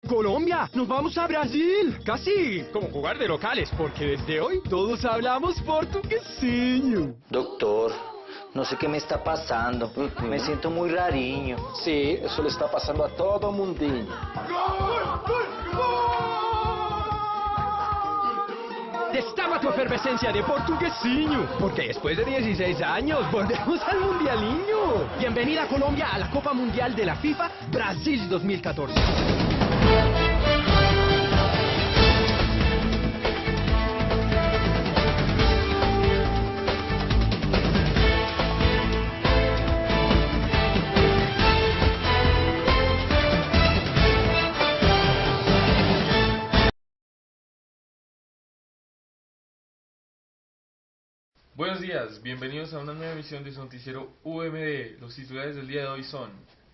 Colombia, nos vamos a Brasil. Casi como jugar de locales, porque desde hoy todos hablamos portuguesinho. Doctor, no sé qué me está pasando. Me siento muy rariño. Sí, eso le está pasando a todo mundinho. Destapa tu efervescencia de portuguesinho, porque después de 16 años volvemos al mundialiño. Bienvenida Colombia a la Copa Mundial de la FIFA Brasil 2014. Buenos días, bienvenidos a una nueva emisión de su noticiero UMD. Los titulares del día de hoy son: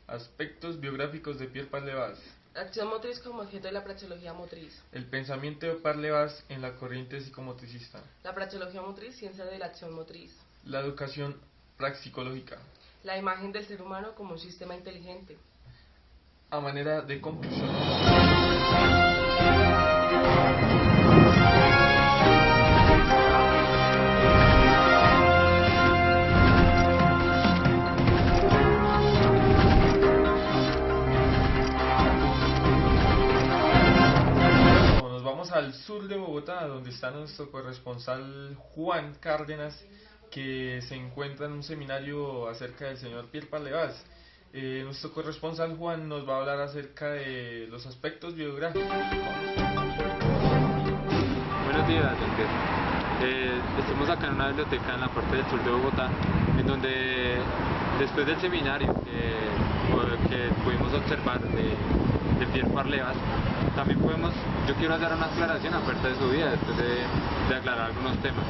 aspectos biográficos de Pierre Parlevas, acción motriz como objeto de la praxeología motriz, el pensamiento de Parlevas en la corriente psicomotricista, la praxeología motriz, ciencia de la acción motriz, la educación praxicológica, la imagen del ser humano como un sistema inteligente. A manera de conclusión, al sur de Bogotá, donde está nuestro corresponsal Juan Cárdenas, que se encuentra en un seminario acerca del señor Pierre Parlevas. Nuestro corresponsal Juan nos va a hablar acerca de los aspectos biográficos. Buenos días, don Pierre. Estamos acá en una biblioteca en la parte del sur de Bogotá, en donde después del seminario que pudimos observar de Pierre Parlevas, también yo quiero hacer una aclaración acerca de su vida, después de aclarar algunos temas.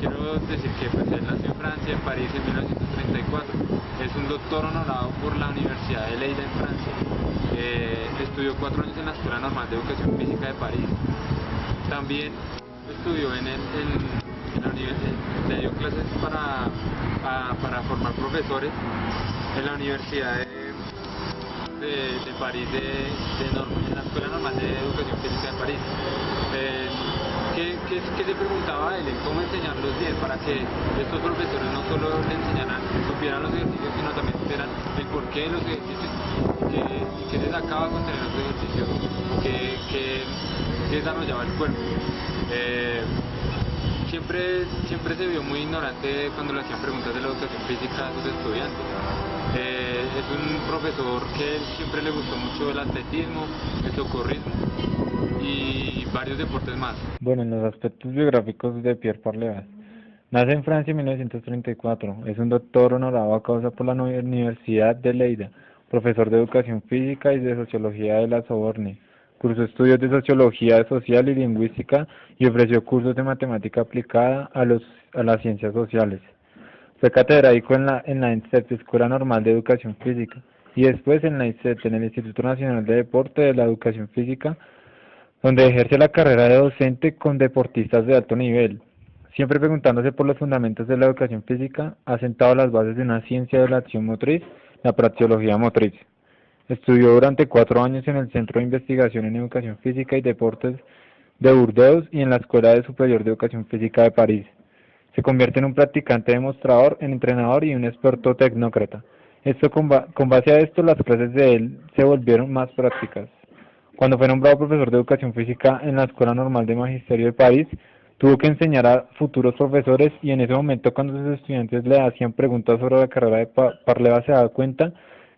Quiero decir que él nació en Francia, en París, en 1934. Es un doctor honorado por la Universidad de Lleida en Francia. Estudió 4 años en la Escuela Normal de Educación Física de París. También estudió en la universidad, le dio clases para formar profesores en la Universidad de París, en la Escuela Normal de Educación Física de París. ¿Qué se preguntaba él? ¿Cómo enseñar los 10 para que estos profesores no solo le enseñaran, supieran los ejercicios, sino también supieran el porqué de los ejercicios, qué se sacaba con tener los ejercicios, qué desarrollaba el cuerpo? Siempre se vio muy ignorante cuando le hacían preguntas de la educación física a sus estudiantes. Es un profesor que siempre le gustó mucho el atletismo, el socorrismo y varios deportes más. Bueno, en los aspectos biográficos de Pierre Parlevas. Nace en Francia en 1934. Es un doctor honorado a causa por la Universidad de Lleida, profesor de educación física y de sociología de la Sorbonne. Cursó estudios de sociología social y lingüística y ofreció cursos de matemática aplicada a las ciencias sociales. Fue catedrático en la ENSET, Escuela Normal de Educación Física, y después en la ICET, en el Instituto Nacional de Deporte de la Educación Física, donde ejerce la carrera de docente con deportistas de alto nivel. Siempre preguntándose por los fundamentos de la educación física, ha sentado las bases de una ciencia de la acción motriz, la praxeología motriz. Estudió durante 4 años en el Centro de Investigación en Educación Física y Deportes de Burdeos y en la Escuela Superior de Educación Física de París. Se convierte en un practicante demostrador, en entrenador y un experto tecnócrata. Con base a esto, las clases de él se volvieron más prácticas. Cuando fue nombrado profesor de Educación Física en la Escuela Normal de Magisterio de París, tuvo que enseñar a futuros profesores y en ese momento, cuando sus estudiantes le hacían preguntas sobre la carrera de Parlevas, se daba cuenta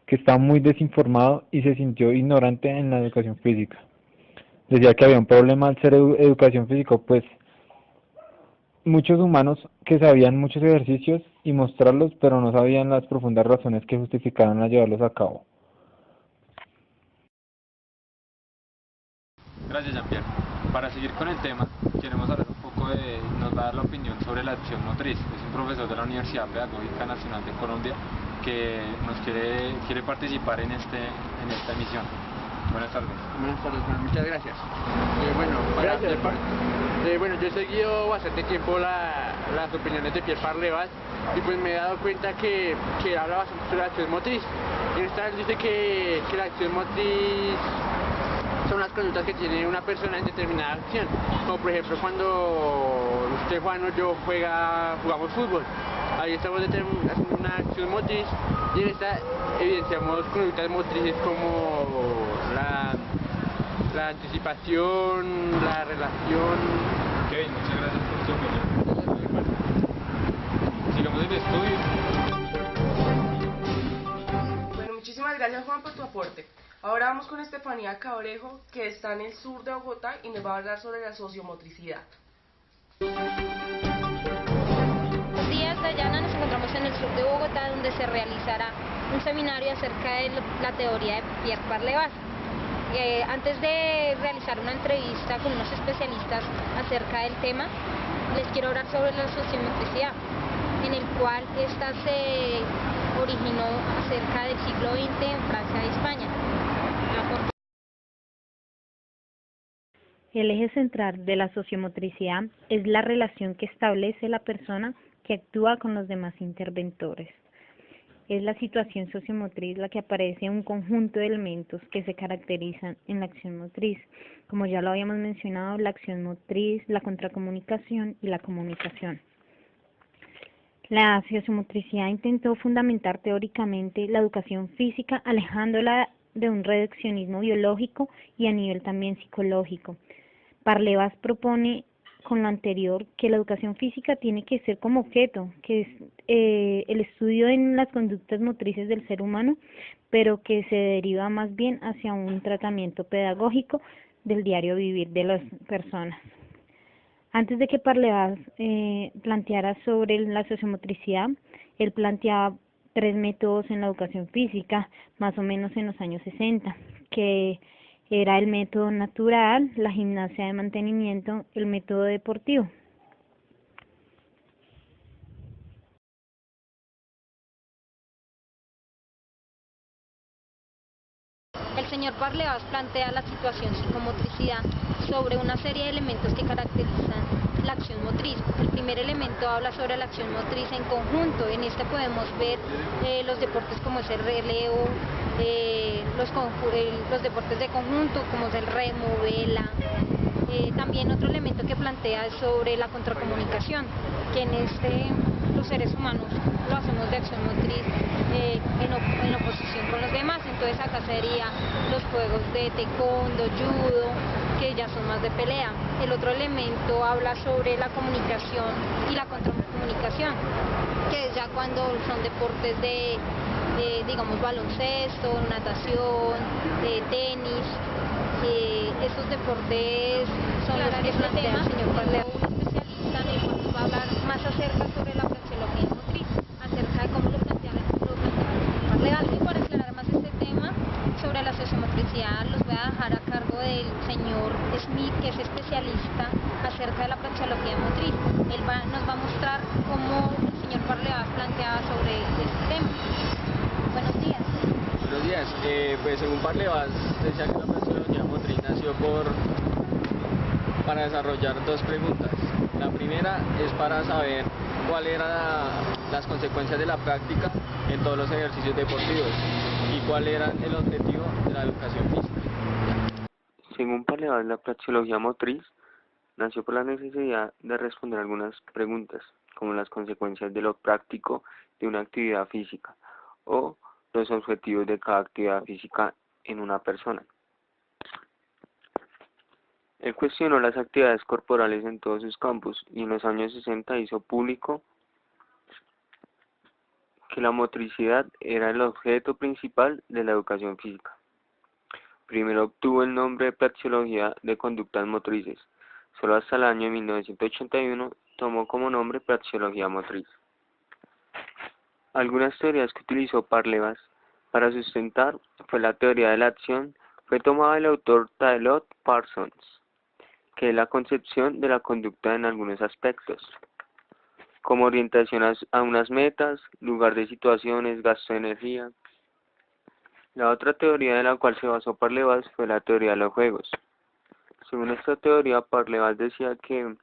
que estaba muy desinformado y se sintió ignorante en la educación física. Decía que había un problema al ser educación física, pues muchos humanos que sabían muchos ejercicios y mostrarlos, pero no sabían las profundas razones que justificaban a llevarlos a cabo. Gracias, Jean-Pierre. Para seguir con el tema, queremos hablar un poco nos va a dar la opinión sobre la acción motriz. Es un profesor de la Universidad Pedagógica Nacional de Colombia que nos quiere participar en esta emisión. Buenas tardes. Buenas tardes, muchas gracias. Yo he seguido bastante tiempo las opiniones de Pierre Parlevas y pues me he dado cuenta que habla bastante sobre la acción motriz. En esta dice que la acción motriz son las conductas que tiene una persona en determinada acción. Como por ejemplo cuando usted, Juan, o yo jugamos fútbol. Ahí estamos haciendo una acción motriz y en esta evidenciamos conductas motrices como la anticipación, la relación. Kevin, muchas gracias por tu opinión. Sigamos el estudio. Bueno, muchísimas gracias, Juan, por tu aporte. Ahora vamos con Estefanía Cabrejo, que está en el sur de Bogotá y nos va a hablar sobre la sociomotricidad. Buenos días, Dayana. Nos encontramos en el sur de Bogotá, donde se realizará un seminario acerca de la teoría de Pierre Parlevas. Antes de realizar una entrevista con unos especialistas acerca del tema, les quiero hablar sobre la sociomotricidad, en el cual esta se originó cerca del siglo XX en Francia y España. El eje central de la sociomotricidad es la relación que establece la persona que actúa con los demás interventores. Es la situación sociomotriz la que aparece en un conjunto de elementos que se caracterizan en la acción motriz, como ya lo habíamos mencionado, la acción motriz, la contracomunicación y la comunicación. La sociomotricidad intentó fundamentar teóricamente la educación física, alejándola de un reduccionismo biológico y a nivel también psicológico. Parlevas propone con lo anterior que la educación física tiene que ser como objeto, que es el estudio en las conductas motrices del ser humano, pero que se deriva más bien hacia un tratamiento pedagógico del diario vivir de las personas. Antes de que Parlevas planteara sobre la sociomotricidad, él planteaba 3 métodos en la educación física, más o menos en los años 60, que era el método natural, la gimnasia de mantenimiento, el método deportivo. El señor Parlevas plantea la situación psicomotricidad sobre una serie de elementos que caracterizan la acción motriz. El primer elemento habla sobre la acción motriz en conjunto. En este podemos ver los deportes como es el relevo, los deportes de conjunto como es el remo, vela. También otro elemento que plantea es sobre la contracomunicación, que los seres humanos lo hacemos de acción motriz en oposición con los demás. Entonces acá sería los juegos de taekwondo, judo, que ya son más de pelea. El otro elemento habla sobre la comunicación y la contracomunicación, que es ya cuando son deportes de digamos baloncesto, natación, tenis. Estos deportes son los que plantea el señor Parlevas. Un especialista en el cual nos va a hablar más acerca sobre la praxeología motriz, acerca de cómo lo plantea el señor Parlevas. Y para aclarar más este tema sobre la sociomotricidad, los voy a dejar a cargo del señor Smith, que es especialista acerca de la praxeología motriz. Él nos va a mostrar cómo el señor Parlevas planteaba sobre este tema. Buenos días. Buenos días. Pues según Parlevas decía que la praxeología motriz nació para desarrollar 2 preguntas. La primera es para saber cuáles eran las consecuencias de la práctica en todos los ejercicios deportivos y cuál era el objetivo de la educación física. Según Parlevas, la praxeología motriz nació por la necesidad de responder algunas preguntas, como las consecuencias de lo práctico de una actividad física o los objetivos de cada actividad física en una persona. Él cuestionó las actividades corporales en todos sus campos y en los años 60 hizo público que la motricidad era el objeto principal de la educación física. Primero obtuvo el nombre de praxeología de conductas motrices. Solo hasta el año 1981 tomó como nombre praxeología motriz. Algunas teorías que utilizó Parlevas para sustentar fue la teoría de la acción, fue tomada del autor Taylor Parsons, que es la concepción de la conducta en algunos aspectos, como orientación a unas metas, lugar de situaciones, gasto de energía. La otra teoría de la cual se basó Parlevas fue la teoría de los juegos. Según esta teoría, Parlevas decía que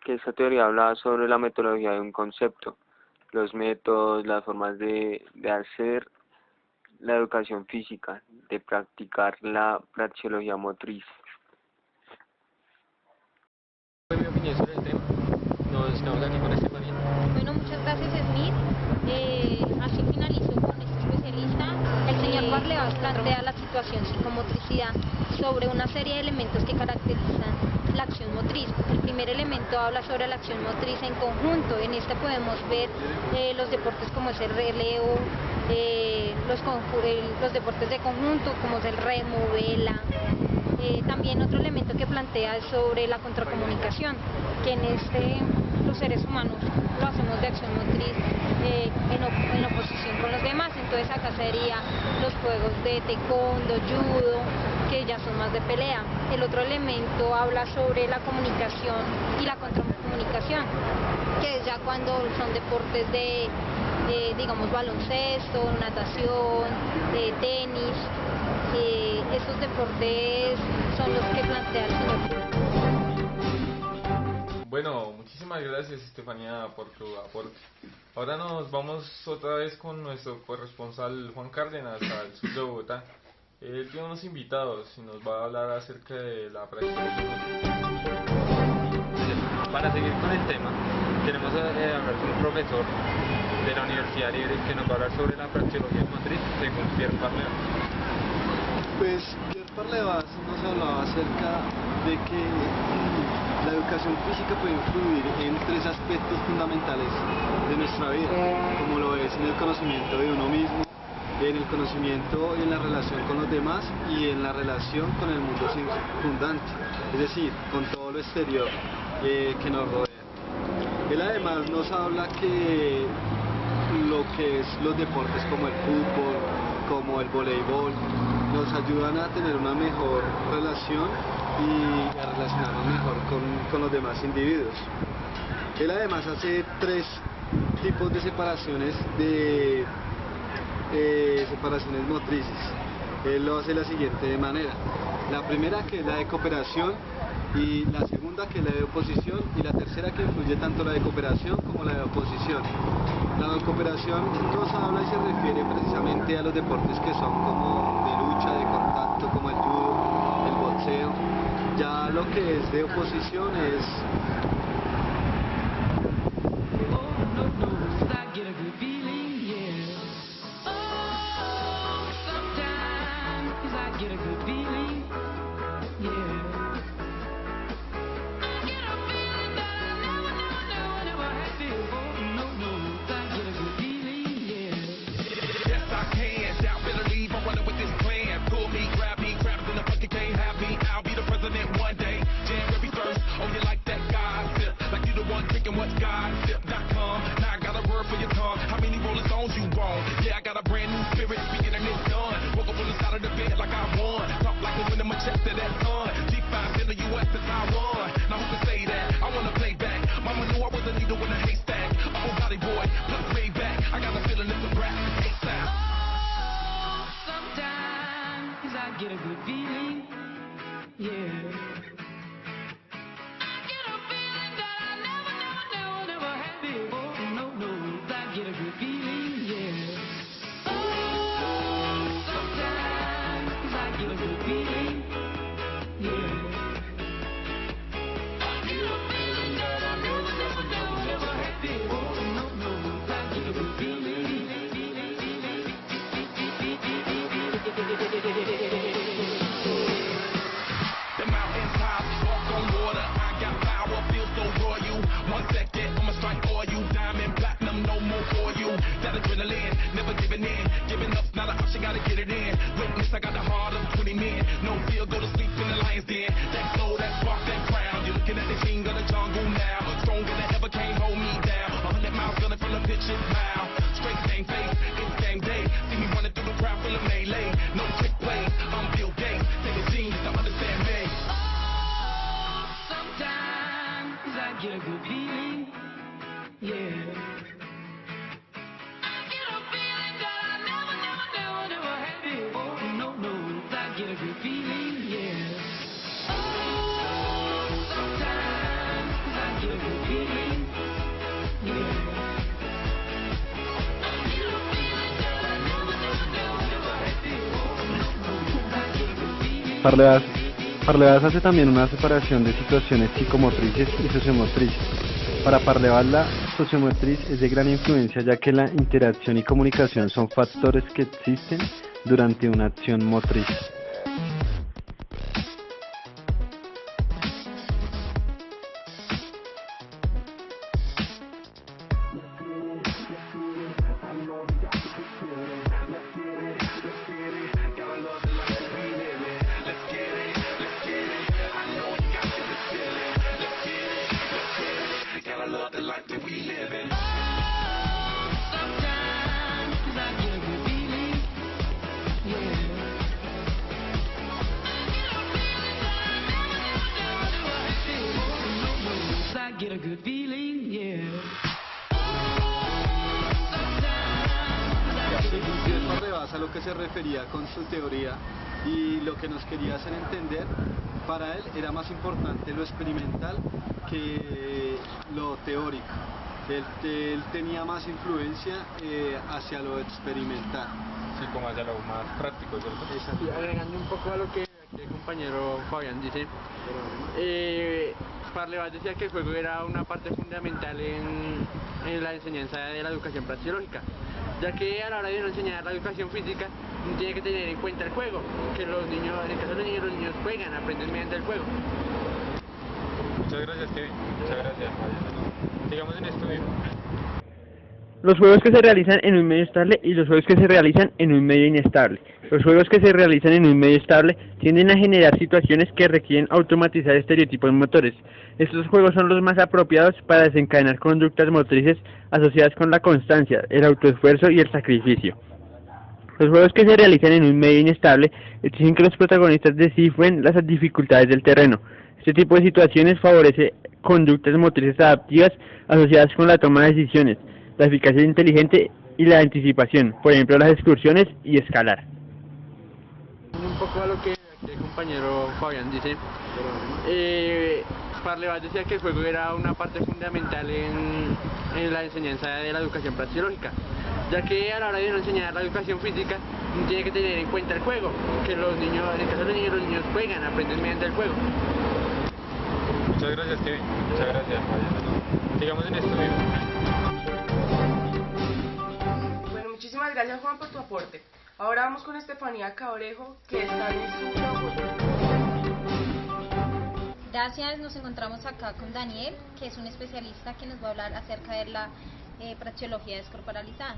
esta teoría hablaba sobre la metodología de un concepto, los métodos, las formas de hacer, la educación física de practicar la praxeología motriz? Mi opinión sobre el tema. Nos quedamos aquí con Estefanía. Bueno, muchas gracias, Smith. Así finalizo con este especialista. El señor Parlevas plantea la situación psicomotricidad sobre una serie de elementos que caracterizan la acción motriz. El primer elemento habla sobre la acción motriz en conjunto. En este podemos ver los deportes como es el relevo, los deportes de conjunto como es el remo, vela. También otro elemento que plantea es sobre la contracomunicación, que en los seres humanos lo hacemos de acción motriz en oposición con los demás. Entonces acá sería los juegos de taekwondo, judo, que ya son más de pelea. El otro elemento habla sobre la comunicación y la contracomunicación, que es ya cuando son deportes de digamos baloncesto, natación, tenis. Estos deportes son los que plantea el señor. Bueno, muchísimas gracias Estefanía por tu aporte. Ahora nos vamos otra vez con nuestro corresponsal Juan Cárdenas al sur de Bogotá. Él tiene unos invitados y nos va a hablar acerca de la praxeología. Para seguir con el tema, queremos hablar con un profesor de la Universidad Libre que nos va a hablar sobre la praxeología motriz según Pierre Parlevas. Pues Pierre Parlevas nos hablaba acerca de que la educación física puede influir en tres aspectos fundamentales de nuestra vida, como lo es en el conocimiento de uno mismo, en el conocimiento y en la relación con los demás y en la relación con el mundo circundante, es decir, con todo lo exterior que nos rodea. Él además nos habla que lo que es los deportes como el fútbol, como el voleibol, nos ayudan a tener una mejor relación y a relacionarnos mejor con los demás individuos. Él además hace tres tipos de separaciones motrices. Él lo hace de la siguiente manera: la primera, que es la de cooperación, y la segunda, que es la de oposición, y la tercera, que influye tanto la de cooperación como la de oposición. La de cooperación nos habla y se refiere precisamente a los deportes que son como de lucha, de contacto, como el judo, el boxeo. Ya lo que es de oposición es The mountains high. Parlevas, Parlevas hace también una separación de situaciones psicomotrices y sociomotrices. Para Parlevas, la sociomotriz es de gran influencia ya que la interacción y comunicación son factores que existen durante una acción motriz. A lo que se refería con su teoría y lo que nos quería hacer entender, para él era más importante lo experimental que lo teórico. Él tenía más influencia hacia lo experimental. Sí, como hacia lo más práctico, ¿cierto? Exacto. Y agregando un poco a lo que aquí el compañero Fabián dice, Parlevas decía que el juego era una parte fundamental en la enseñanza de la educación praxeológica, ya que a la hora de uno enseñar la educación física, uno tiene que tener en cuenta el juego, que los niños, en el caso de los niños juegan, aprenden mediante el juego. Muchas gracias, Kevin. Muchas gracias, Fabián. Sigamos en estudio. Los juegos que se realizan en un medio estable y los juegos que se realizan en un medio inestable. Los juegos que se realizan en un medio estable tienden a generar situaciones que requieren automatizar estereotipos motores. Estos juegos son los más apropiados para desencadenar conductas motrices asociadas con la constancia, el autoesfuerzo y el sacrificio. Los juegos que se realizan en un medio inestable exigen que los protagonistas descifren las dificultades del terreno. Este tipo de situaciones favorece conductas motrices adaptivas asociadas con la toma de decisiones, la eficacia inteligente y la anticipación, por ejemplo las excursiones y escalar. Un poco a lo que aquí el compañero Fabián dice, Parlevas decía que el juego era una parte fundamental en la enseñanza de la educación praxeológica, ya que a la hora de uno enseñar la educación física, uno tiene que tener en cuenta el juego, que los niños, en el caso de los niños juegan, aprenden mediante el juego. Muchas gracias, Kevin. Muchas gracias, Fabián. Sigamos en estudio. Bueno, muchísimas gracias, Juan, por tu aporte. Ahora vamos con Estefanía Cabrejo, que está en el sur de Bogotá. Gracias, nos encontramos acá con Daniel, que es un especialista que nos va a hablar acerca de la praxeología descorporalizada.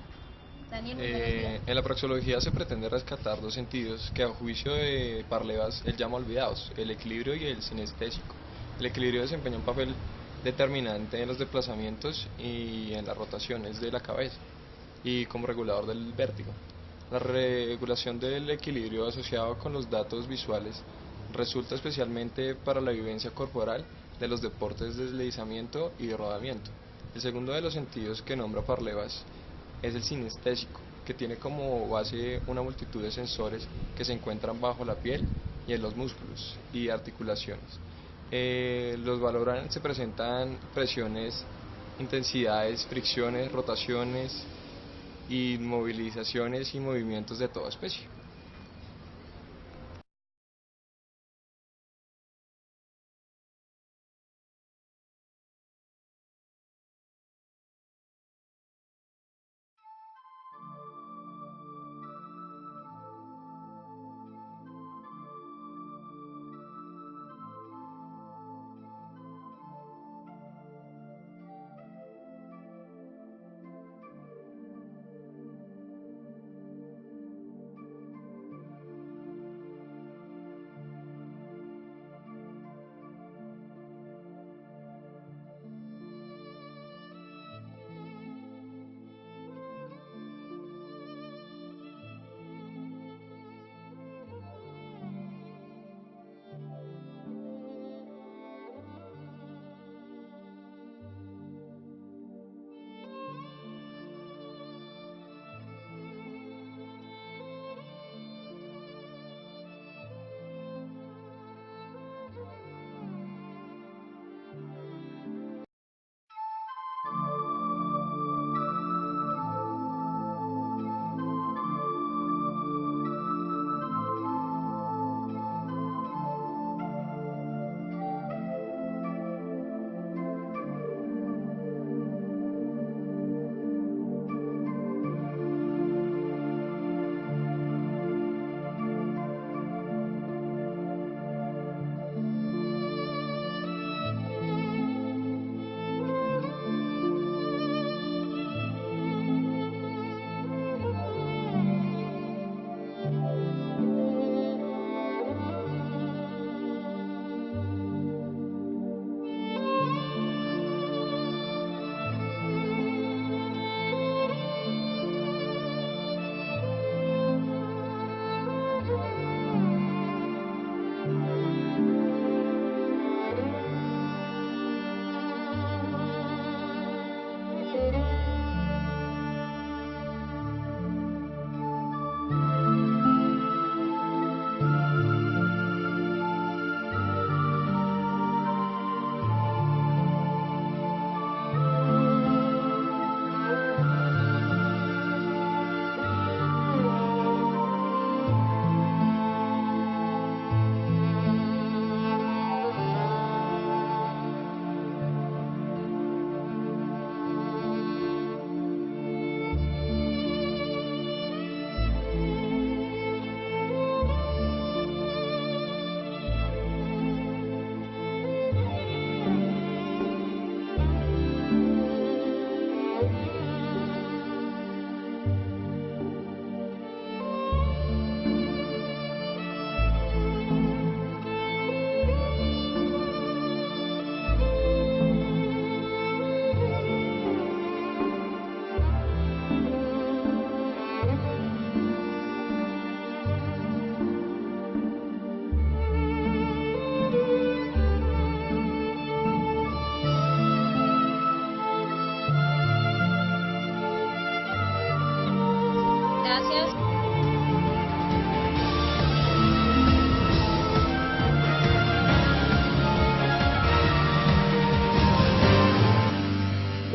Daniel, muy buenos días. En la praxeología se pretende rescatar dos sentidos que a juicio de Parlevas él llama olvidados, el equilibrio y el sinestésico. El equilibrio desempeña un papel determinante en los desplazamientos y en las rotaciones de la cabeza y como regulador del vértigo. La regulación del equilibrio asociado con los datos visuales resulta especialmente para la vivencia corporal de los deportes de deslizamiento y de rodamiento. El segundo de los sentidos que nombra Parlevas es el sinestésico, que tiene como base una multitud de sensores que se encuentran bajo la piel y en los músculos y articulaciones. Los valoran, se presentan presiones, intensidades, fricciones, rotaciones, inmovilizaciones y movimientos de toda especie.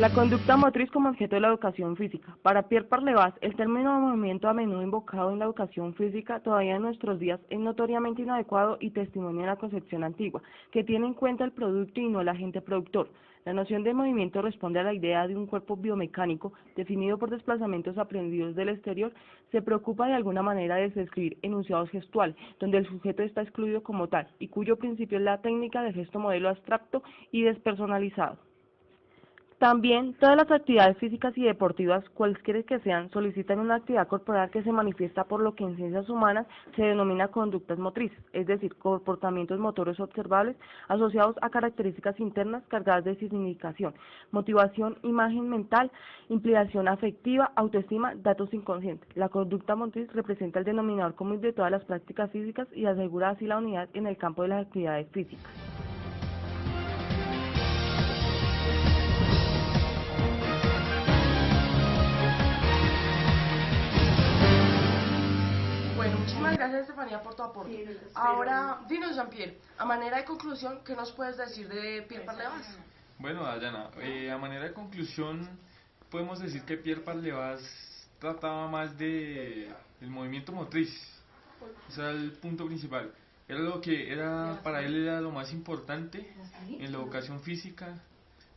La conducta motriz como objeto de la educación física. Para Pierre Parlevas, el término movimiento a menudo invocado en la educación física todavía en nuestros días es notoriamente inadecuado y testimonia la concepción antigua, que tiene en cuenta el producto y no el agente productor. La noción de movimiento responde a la idea de un cuerpo biomecánico definido por desplazamientos aprendidos del exterior. Se preocupa de alguna manera de describir enunciados gestuales, donde el sujeto está excluido como tal, y cuyo principio es la técnica de gesto modelo abstracto y despersonalizado. También, todas las actividades físicas y deportivas, cualquiera que sean, solicitan una actividad corporal que se manifiesta por lo que en ciencias humanas se denomina conductas motrices, es decir, comportamientos motores observables asociados a características internas cargadas de significación, motivación, imagen mental, implicación afectiva, autoestima, datos inconscientes. La conducta motriz representa el denominador común de todas las prácticas físicas y asegura así la unidad en el campo de las actividades físicas. Muchísimas gracias, Estefanía, por tu aporte. Ahora, dinos, Jean-Pierre, a manera de conclusión, ¿qué nos puedes decir de Pierre Parlevas? Bueno, Dayana, a manera de conclusión, podemos decir que Pierre Parlevas trataba más del movimiento motriz. Ese era el punto principal. Era lo que para él era lo más importante en la educación física,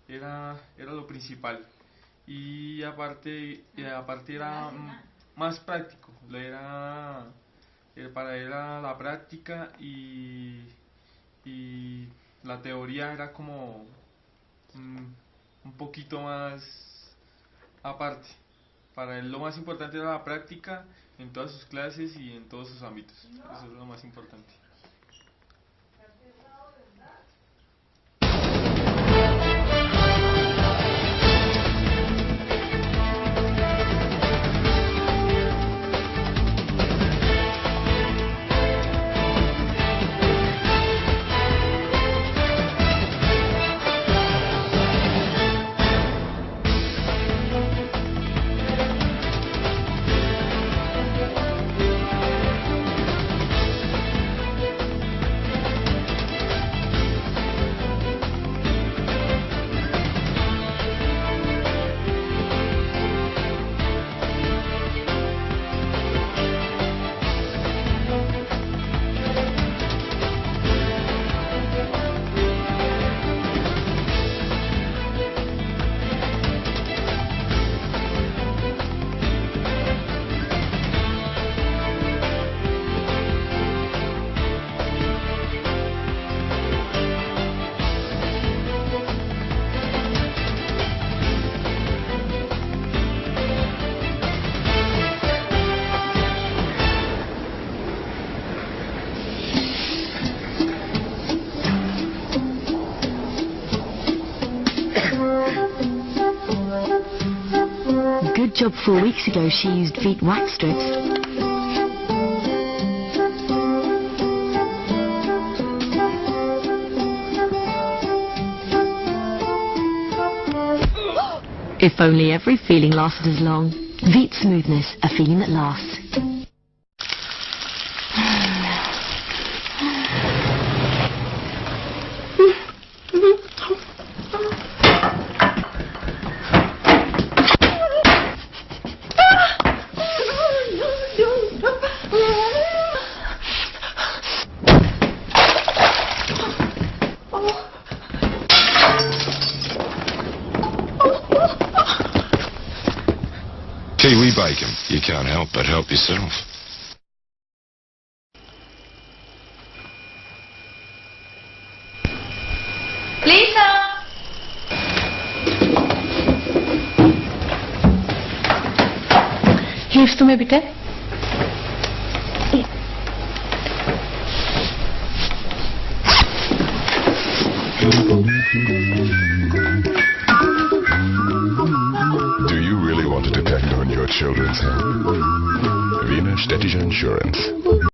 era lo principal. Y aparte era más práctico, para él era la práctica y la teoría era como un poquito más aparte. Para él lo más importante era la práctica en todas sus clases y en todos sus ámbitos. Eso es lo más importante. Good job 4 weeks ago she used Veet wax strips. If only every feeling lasted as long. Veet Smoothness, a feeling that lasts. Kiwi bacon. You can't help but help yourself. Lisa! Hilfst du mir bitte? Do you really want to depend on your children's health? Wiener Städtische Insurance.